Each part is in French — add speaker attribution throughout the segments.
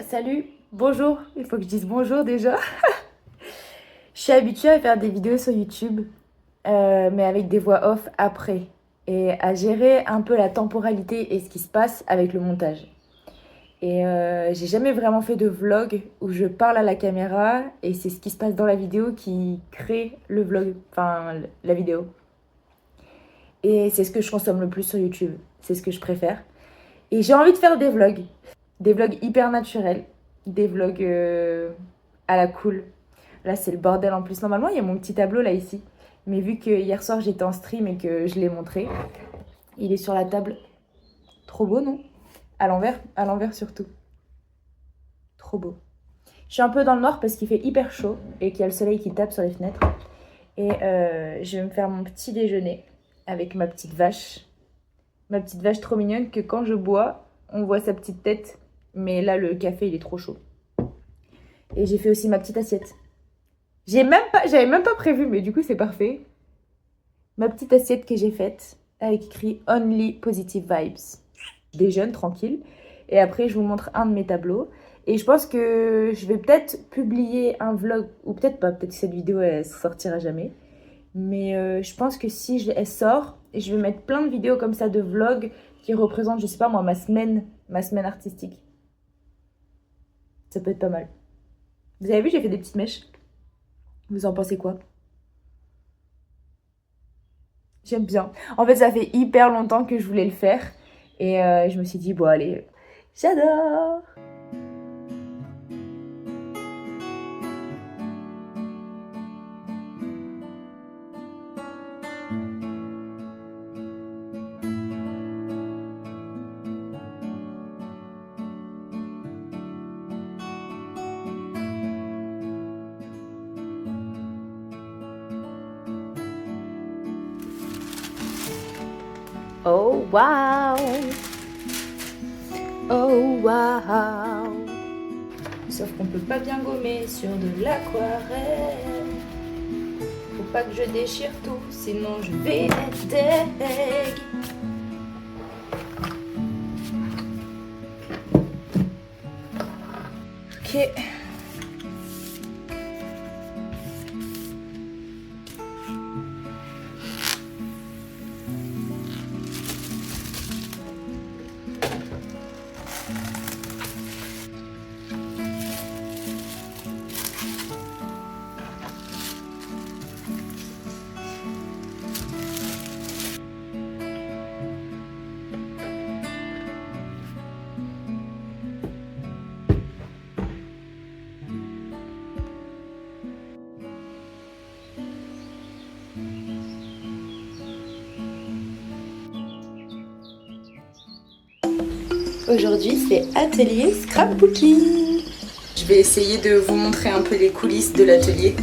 Speaker 1: Salut, bonjour, il faut que je dise bonjour déjà. Je suis habituée à faire des vidéos sur YouTube, mais avec des voix off après, et à gérer un peu la temporalité et ce qui se passe avec le montage. Et j'ai jamais vraiment fait de vlog où je parle à la caméra et c'est ce qui se passe dans la vidéo qui crée le vlog, enfin la vidéo. Et c'est ce que je consomme le plus sur YouTube, c'est ce que je préfère. Et j'ai envie de faire des vlogs hyper naturels, des vlogs à la cool. Là, c'est le bordel en plus. Normalement, il y a mon petit tableau là ici. Mais vu que hier soir j'étais en stream et que je l'ai montré, il est sur la table. Trop beau, non? À l'envers surtout. Trop beau. Je suis un peu dans le noir parce qu'il fait hyper chaud et qu'il y a le soleil qui tape sur les fenêtres. Et je vais me faire mon petit déjeuner avec ma petite vache. Ma petite vache trop mignonne que quand je bois, on voit sa petite tête. Mais là, le café, il est trop chaud. Et j'ai fait aussi ma petite assiette. J'avais même pas prévu, mais du coup, c'est parfait. Ma petite assiette que j'ai faite avec écrit Only Positive Vibes. Je déjeune tranquille. Et après, je vous montre un de mes tableaux. Et je pense que je vais peut-être publier un vlog, ou peut-être pas, peut-être que cette vidéo, elle sortira jamais. Mais je pense que si elle sort, je vais mettre plein de vidéos comme ça de vlogs qui représentent, je sais pas moi, ma semaine artistique. Ça peut être pas mal. Vous avez vu, j'ai fait des petites mèches. Vous en pensez quoi? J'aime bien. En fait, ça fait hyper longtemps que je voulais le faire. Et je me suis dit, bon, allez, j'adore! Oh, wow! Oh, wow! Sauf qu'on peut pas bien gommer sur de l'aquarelle. Faut pas que je déchire tout, sinon je vais être deg. Ok. Aujourd'hui, c'est atelier scrapbooking. Je vais essayer de vous montrer un peu les coulisses de l'atelier.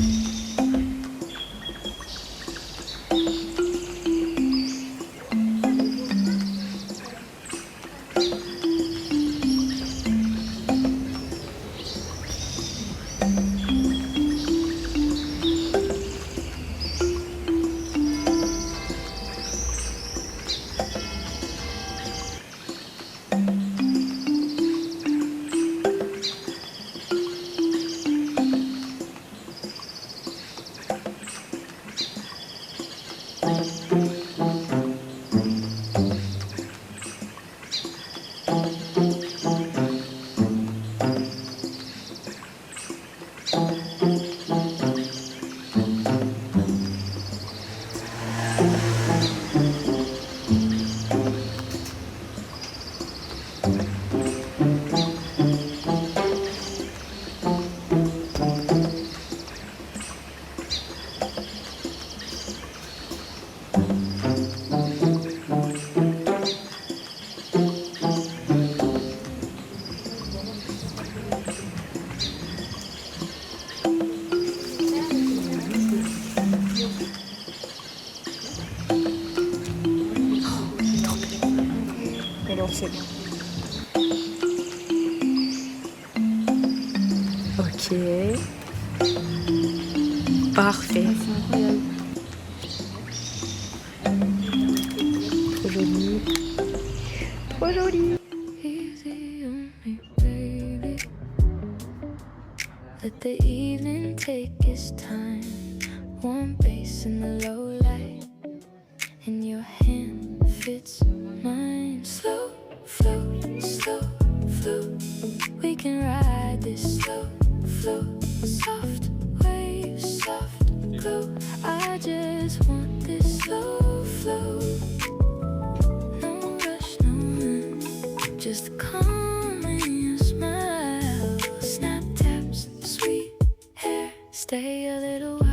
Speaker 1: C'est bon. Ok. Parfait. C'est incroyable. Trop joli. Trop joli.
Speaker 2: the evening take its time. Warm bass in the low light, and your hand fits mine. Slow float, slow float. We can ride this slow float. Soft waves, soft glow. I just want this slow flow. No rush, no one, just the calm in your smile. Snap taps, sweet hair. Stay a little while.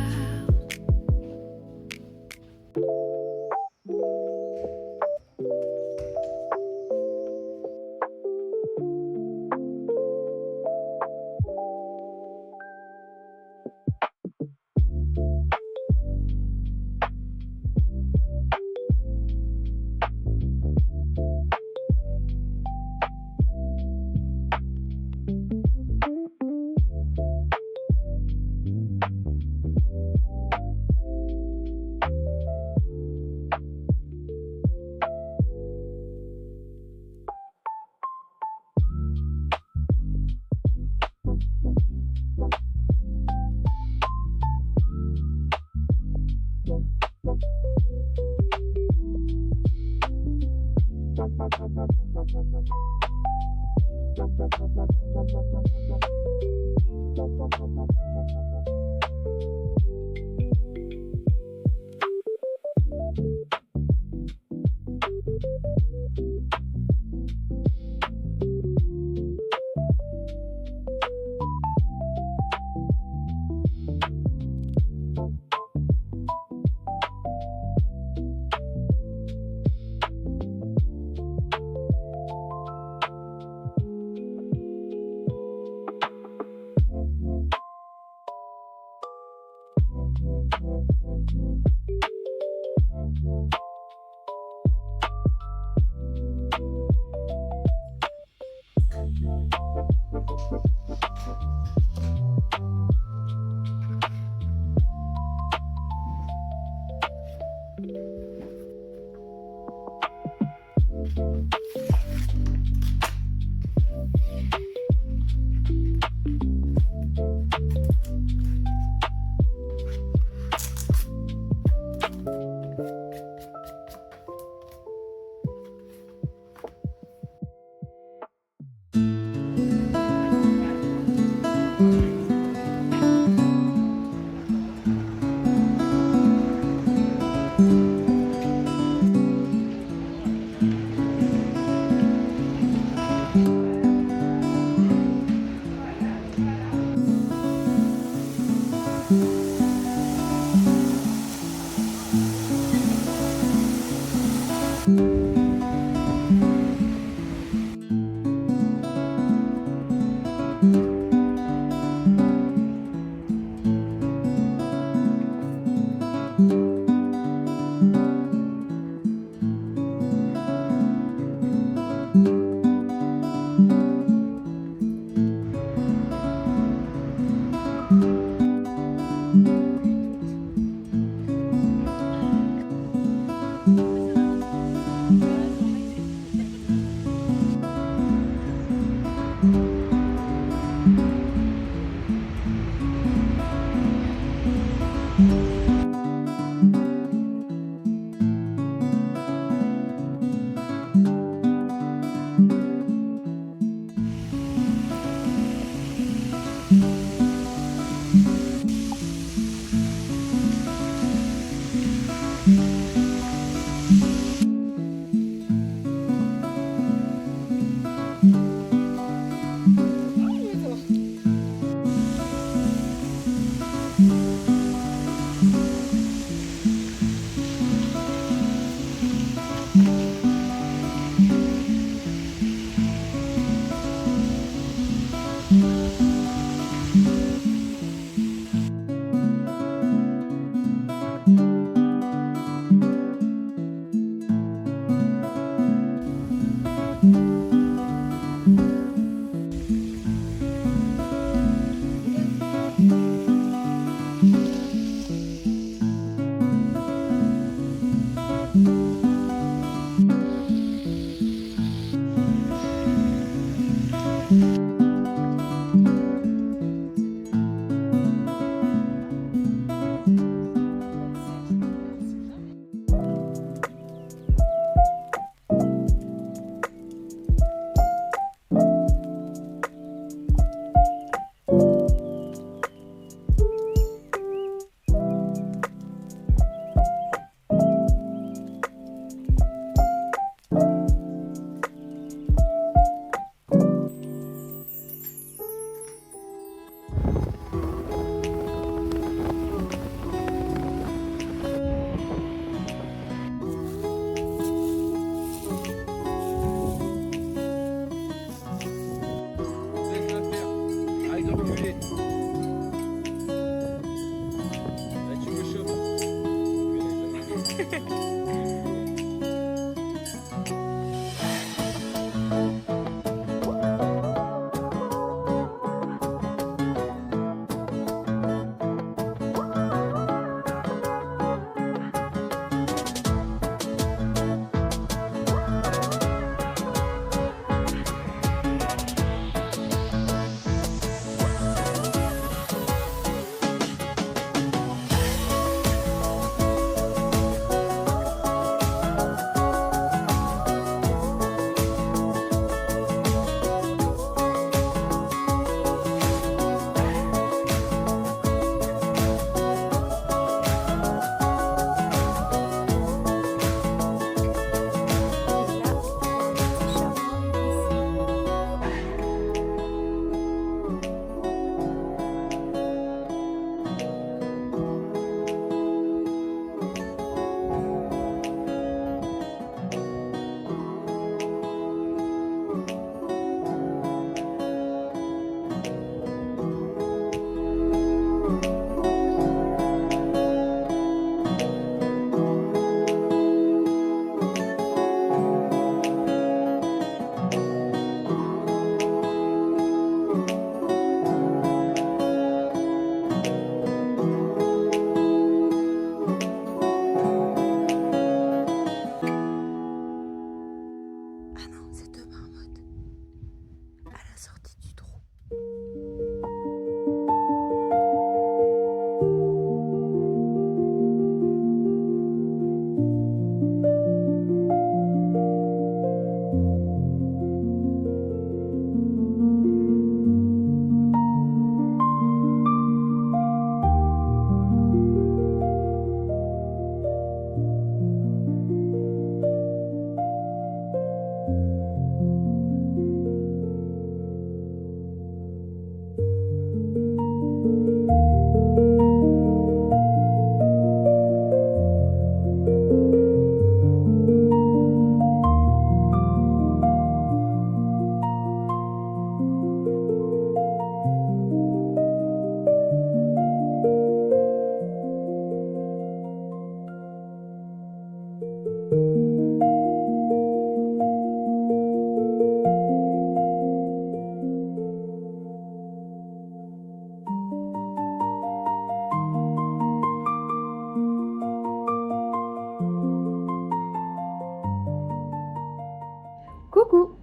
Speaker 1: Coucou!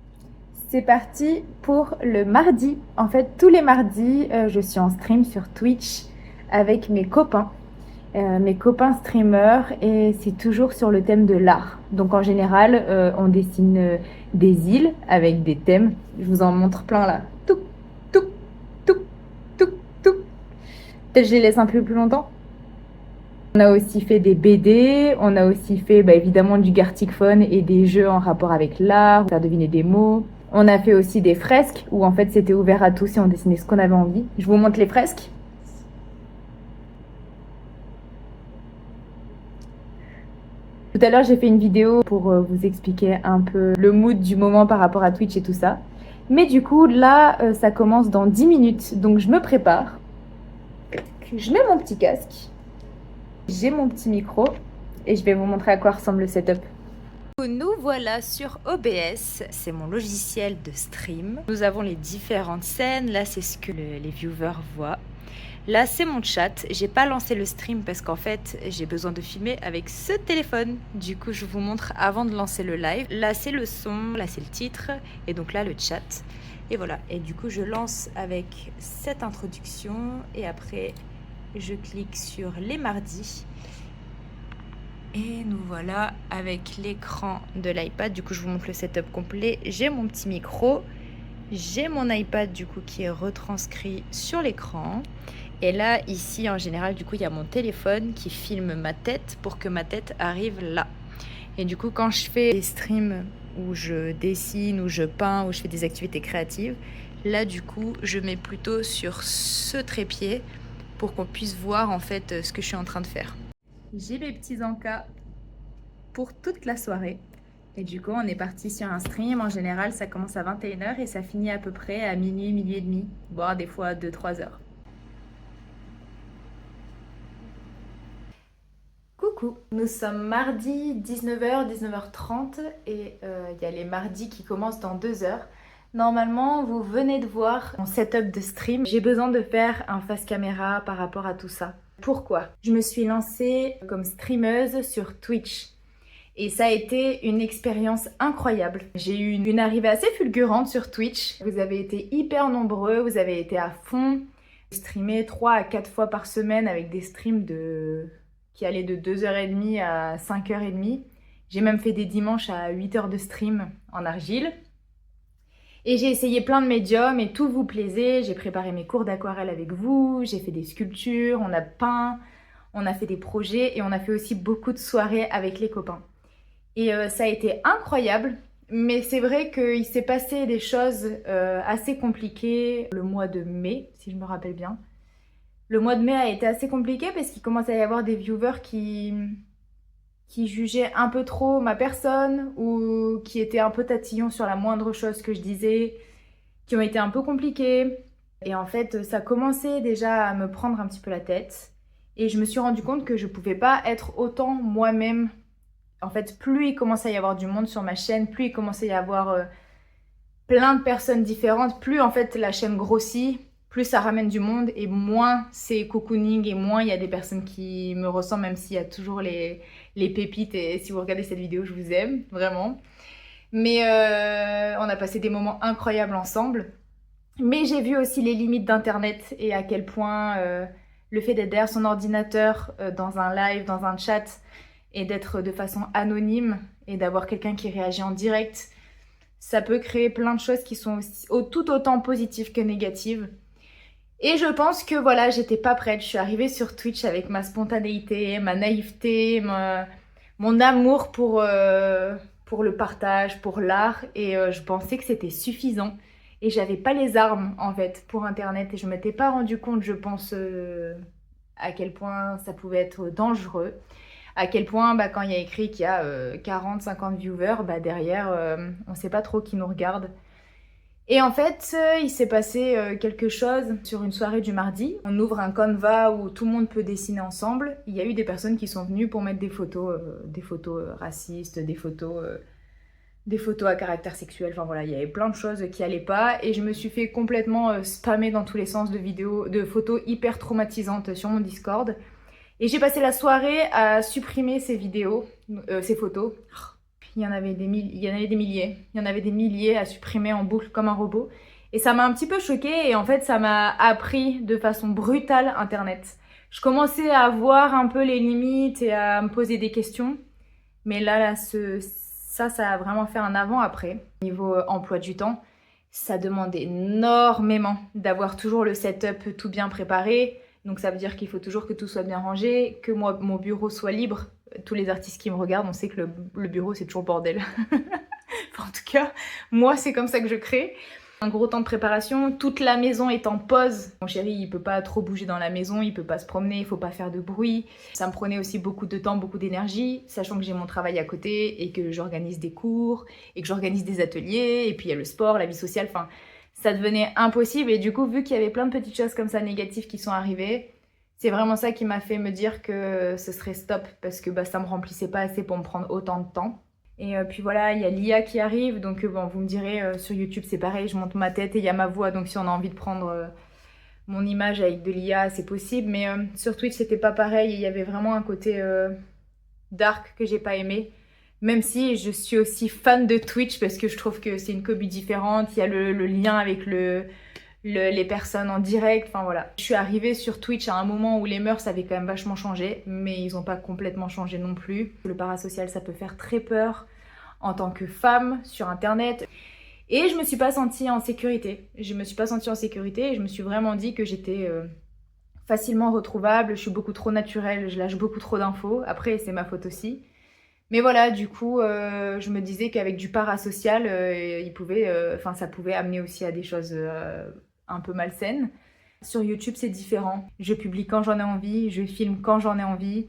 Speaker 1: C'est parti pour le mardi. En fait, tous les mardis, je suis en stream sur Twitch avec mes copains streamers, et c'est toujours sur le thème de l'art. Donc en général, on dessine des îles avec des thèmes. Je vous en montre plein là. Touc, touc, touc, touc, touc. Peut-être je les laisse un peu plus longtemps. On a aussi fait des BD, on a aussi fait évidemment du Gartic Phone et des jeux en rapport avec l'art, faire deviner des mots. On a fait aussi des fresques où en fait c'était ouvert à tous et on dessinait ce qu'on avait envie. Je vous montre les fresques. Tout à l'heure j'ai fait une vidéo pour vous expliquer un peu le mood du moment par rapport à Twitch et tout ça. Mais du coup là ça commence dans 10 minutes, donc je me prépare. Je mets mon petit casque. J'ai mon petit micro et je vais vous montrer à quoi ressemble le setup. Nous voilà sur OBS, c'est mon logiciel de stream. Nous avons les différentes scènes, là c'est ce que les viewers voient. Là c'est mon chat, j'ai pas lancé le stream parce qu'en fait j'ai besoin de filmer avec ce téléphone. Du coup je vous montre avant de lancer le live. Là c'est le son, là c'est le titre et donc là le chat. Et voilà, et du coup je lance avec cette introduction et après je clique sur les mardis et nous voilà avec l'écran de l'iPad. Du coup je vous montre le setup complet. J'ai mon petit micro, j'ai mon iPad du coup qui est retranscrit sur l'écran, et là ici en général du coup il y a mon téléphone qui filme ma tête pour que ma tête arrive là. Et du coup quand je fais des streams où je dessine, où je peins, où je fais des activités créatives, là du coup je mets plutôt sur ce trépied pour qu'on puisse voir en fait ce que je suis en train de faire. J'ai mes petits encas pour toute la soirée. Et du coup, on est parti sur un stream. En général, ça commence à 21h et ça finit à peu près à minuit, minuit et demi, voire des fois 2-3 heures. Coucou, nous sommes mardi 19h, 19h30 et il y a les mardis qui commencent dans 2 heures. Normalement, vous venez de voir mon setup de stream. J'ai besoin de faire un face caméra par rapport à tout ça. Pourquoi? Je me suis lancée comme streameuse sur Twitch et ça a été une expérience incroyable. J'ai eu une arrivée assez fulgurante sur Twitch. Vous avez été hyper nombreux, vous avez été à fond. J'ai streamé 3 à 4 fois par semaine avec des streams qui allaient de 2h30 à 5h30. J'ai même fait des dimanches à 8h de stream en argile. Et j'ai essayé plein de médiums et tout vous plaisait. J'ai préparé mes cours d'aquarelle avec vous, j'ai fait des sculptures, on a peint, on a fait des projets et on a fait aussi beaucoup de soirées avec les copains. Et ça a été incroyable, mais c'est vrai qu'il s'est passé des choses assez compliquées le mois de mai, si je me rappelle bien. Le mois de mai a été assez compliqué parce qu'il commence à y avoir des viewers qui jugeaient un peu trop ma personne ou qui étaient un peu tatillons sur la moindre chose que je disais, qui ont été un peu compliqués. Et en fait, ça commençait déjà à me prendre un petit peu la tête. Et je me suis rendu compte que je pouvais pas être autant moi-même. En fait, plus il commençait à y avoir du monde sur ma chaîne, plus il commençait à y avoir plein de personnes différentes, plus en fait la chaîne grossit, plus ça ramène du monde et moins c'est cocooning et moins il y a des personnes qui me ressemblent, même s'il y a toujours les pépites. Et si vous regardez cette vidéo, je vous aime, vraiment. Mais on a passé des moments incroyables ensemble. Mais j'ai vu aussi les limites d'Internet et à quel point le fait d'être derrière son ordinateur, dans un live, dans un chat, et d'être de façon anonyme et d'avoir quelqu'un qui réagit en direct, ça peut créer plein de choses qui sont tout autant positives que négatives. Et je pense que voilà, j'étais pas prête. Je suis arrivée sur Twitch avec ma spontanéité, ma naïveté, mon amour pour le partage, pour l'art. Et je pensais que c'était suffisant. Et j'avais pas les armes en fait pour Internet. Et je m'étais pas rendu compte, je pense, à quel point ça pouvait être dangereux. À quel point quand il y a écrit qu'il y a 40-50 viewers, derrière, on sait pas trop qui nous regarde. Et en fait, il s'est passé quelque chose sur une soirée du mardi. On ouvre un Canva où tout le monde peut dessiner ensemble. Il y a eu des personnes qui sont venues pour mettre des photos racistes, des photos à caractère sexuel. Enfin voilà, il y avait plein de choses qui allaient pas. Et je me suis fait complètement spammer dans tous les sens de photos hyper traumatisantes sur mon Discord. Et j'ai passé la soirée à supprimer ces photos. il y en avait des milliers. Il y en avait des milliers à supprimer en boucle comme un robot. Et ça m'a un petit peu choquée et en fait, ça m'a appris de façon brutale Internet. Je commençais à voir un peu les limites et à me poser des questions. Mais là, ça a vraiment fait un avant-après. Niveau emploi du temps, ça demande énormément d'avoir toujours le setup tout bien préparé. Donc ça veut dire qu'il faut toujours que tout soit bien rangé, que moi, mon bureau soit libre. Tous les artistes qui me regardent, on sait que le bureau, c'est toujours bordel. Enfin, en tout cas, moi, c'est comme ça que je crée. Un gros temps de préparation, toute la maison est en pause. Mon chéri, il peut pas trop bouger dans la maison, il peut pas se promener, il faut pas faire de bruit. Ça me prenait aussi beaucoup de temps, beaucoup d'énergie, sachant que j'ai mon travail à côté et que j'organise des cours et que j'organise des ateliers et puis il y a le sport, la vie sociale, enfin, ça devenait impossible et du coup, vu qu'il y avait plein de petites choses comme ça négatives qui sont arrivées, c'est vraiment ça qui m'a fait me dire que ce serait stop parce que ça me remplissait pas assez pour me prendre autant de temps. Et puis voilà, il y a l'IA qui arrive, donc bon, vous me direz, sur YouTube c'est pareil, je monte ma tête et il y a ma voix, donc si on a envie de prendre mon image avec de l'IA, c'est possible, mais sur Twitch c'était pas pareil, il y avait vraiment un côté dark que j'ai pas aimé, même si je suis aussi fan de Twitch parce que je trouve que c'est une commu différente, il y a le lien avec les personnes en direct, enfin voilà. Je suis arrivée sur Twitch à un moment où les mœurs avaient quand même vachement changé, mais ils n'ont pas complètement changé non plus. Le parasocial, ça peut faire très peur en tant que femme sur internet. Et je me suis pas sentie en sécurité. Je me suis pas sentie en sécurité et je me suis vraiment dit que j'étais facilement retrouvable, je suis beaucoup trop naturelle, je lâche beaucoup trop d'infos. Après, c'est ma faute aussi. Mais voilà, du coup, je me disais qu'avec du parasocial, ça pouvait amener aussi à des choses un peu malsaines. Sur YouTube, c'est différent. Je publie quand j'en ai envie, je filme quand j'en ai envie,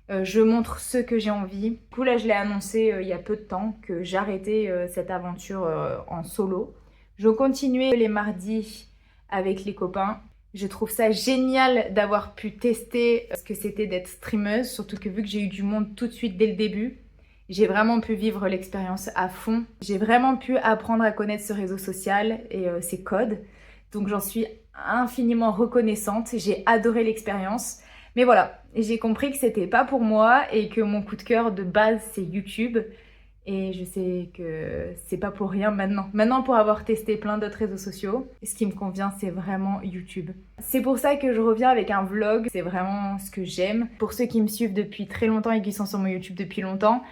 Speaker 1: je montre ce que j'ai envie. Du coup, là, je l'ai annoncé il y a peu de temps que j'arrêtais cette aventure en solo. Je continuais les mardis avec les copains. Je trouve ça génial d'avoir pu tester ce que c'était d'être streameuse, surtout que vu que j'ai eu du monde tout de suite dès le début, j'ai vraiment pu vivre l'expérience à fond. J'ai vraiment pu apprendre à connaître ce réseau social et ses codes. Donc j'en suis infiniment reconnaissante. J'ai adoré l'expérience. Mais voilà, j'ai compris que c'était pas pour moi et que mon coup de cœur de base c'est YouTube. Et je sais que c'est pas pour rien maintenant. Maintenant, pour avoir testé plein d'autres réseaux sociaux, ce qui me convient, c'est vraiment YouTube. C'est pour ça que je reviens avec un vlog. C'est vraiment ce que j'aime. Pour ceux qui me suivent depuis très longtemps et qui sont sur mon YouTube depuis longtemps,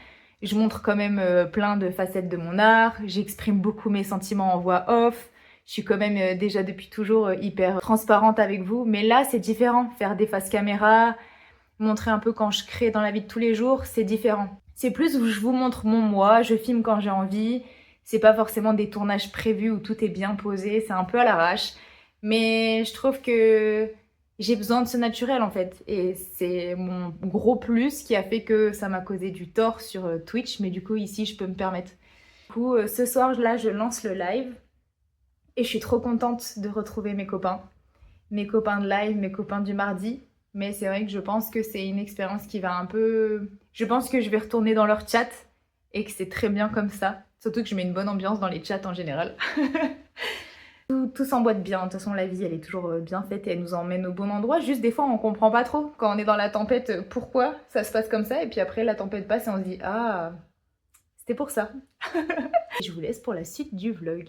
Speaker 1: je montre quand même plein de facettes de mon art. J'exprime beaucoup mes sentiments en voix off. Je suis quand même déjà depuis toujours hyper transparente avec vous. Mais là, c'est différent. Faire des faces caméra, montrer un peu quand je crée dans la vie de tous les jours, c'est différent. C'est plus où je vous montre mon moi, je filme quand j'ai envie. C'est pas forcément des tournages prévus où tout est bien posé, c'est un peu à l'arrache. Mais je trouve que j'ai besoin de ce naturel en fait. Et c'est mon gros plus qui a fait que ça m'a causé du tort sur Twitch. Mais du coup, ici, je peux me permettre. Du coup, ce soir, là, je lance le live. Et je suis trop contente de retrouver mes copains. Mes copains de live, mes copains du mardi. Mais c'est vrai que je pense que c'est une expérience qui va un peu... Je pense que je vais retourner dans leur chat et que c'est très bien comme ça. Surtout que je mets une bonne ambiance dans les chats en général. Tout s'emboîte bien. De toute façon, la vie, elle est toujours bien faite et elle nous emmène au bon endroit. Juste des fois, on comprend pas trop quand on est dans la tempête pourquoi ça se passe comme ça. Et puis après, la tempête passe et on se dit « Ah, c'était pour ça. » Je vous laisse pour la suite du vlog.